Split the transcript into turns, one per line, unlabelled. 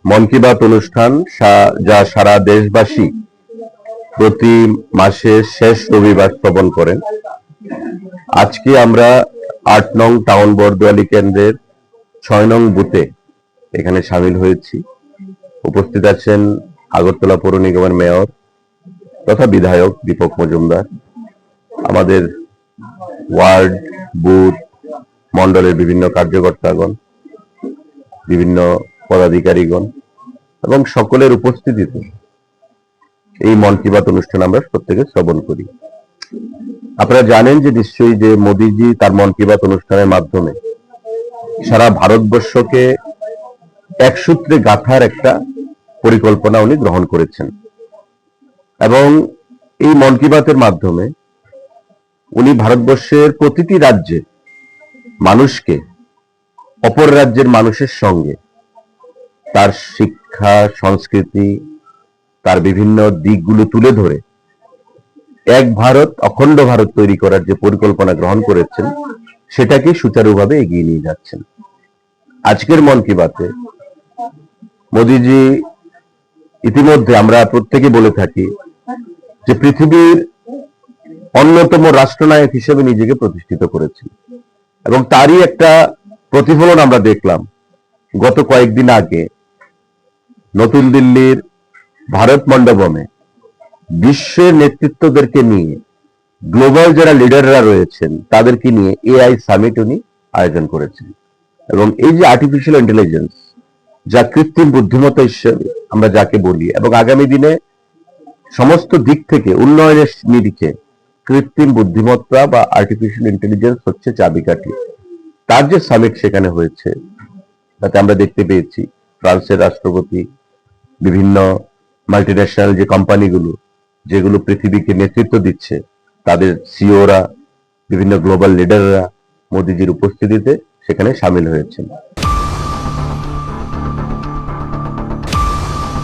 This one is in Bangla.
মন কি বাত অনুষ্ঠান যা সারা দেশবাসী প্রতি মাসের শেষ রবিবার শ্রবণ করেন। আজকে আমরা ৮ নং টাউন বরদোয়ালি কেন্দ্রের ৬ নং বুথে এখানে সামিল হয়েছি। উপস্থিত আছেন আগরতলা পৌর নিগমের মেয়র তথা বিধায়ক দীপক মজুমদার, আমাদের ওয়ার্ড, বুথ, মন্ডলের বিভিন্ন কার্যকর্তাগণ, বিভিন্ন পদাধিকারীগণ এবং সকলের উপস্থিতিতে এই মন কি বাত অনুষ্ঠান আমরা প্রত্যেকে শ্রবণ করি। আপনারা জানেন যে নিশ্চয়ই যে মোদিজি তার মন কি বাত অনুষ্ঠানের মাধ্যমে সারা ভারতবর্ষকে এক সূত্রে গাঁথার একটা পরিকল্পনা উনি গ্রহণ করেছেন এবং এই মন কি বাতের মাধ্যমে উনি ভারতবর্ষের প্রতিটি রাজ্যে মানুষকে অপর রাজ্যের মানুষের সঙ্গে তার শিক্ষা, সংস্কৃতি, তার বিভিন্ন দিকগুলো তুলে ধরে এক ভারত, অখণ্ড ভারত তৈরি করার যে পরিকল্পনা গ্রহণ করেছেন সেটাকে সুচারুভাবে এগিয়ে নিয়ে যাচ্ছেন। আজকের মন কি বাতে মোদিজি ইতিমধ্যে আমরা প্রত্যেকে বলে থাকি যে পৃথিবীর অন্যতম রাষ্ট্রনায়ক হিসেবে নিজেকে প্রতিষ্ঠিত করেছেন এবং তারই একটা প্রতিফলন আমরা দেখলাম গত কয়েকদিন আগে নতুন দিল্লির ভারত মণ্ডপমে বিশ্বের নেতৃত্বদেরকে নিয়ে, গ্লোবাল যারা লিডাররা রয়েছেন তাদেরকে নিয়ে এআই সামিট উনি আয়োজন করেছেন এবং এই যে আর্টিফিশিয়াল ইন্টেলিজেন্স, যা কৃত্রিম বুদ্ধিমত্তা হিসেবে আমরা যাকে বলি, এবং আগামী দিনে সমস্ত দিক থেকে উন্নয়নের নিরিখে কৃত্রিম বুদ্ধিমত্তা বা আর্টিফিশিয়াল ইন্টেলিজেন্স হচ্ছে চাবিকাঠি। তার যে সামিট সেখানে হয়েছে তাতে আমরা দেখতে পেয়েছি ফ্রান্সের রাষ্ট্রপতি, বিভিন্ন মাল্টিন্যাশনাল যে কোম্পানিগুলো যেগুলো পৃথিবীকে নেতৃত্ব দিচ্ছে তাদের সিওরা, বিভিন্ন গ্লোবাল লিডাররা মোদিজির উপস্থিতিতে সেখানে সামিল হয়েছেন।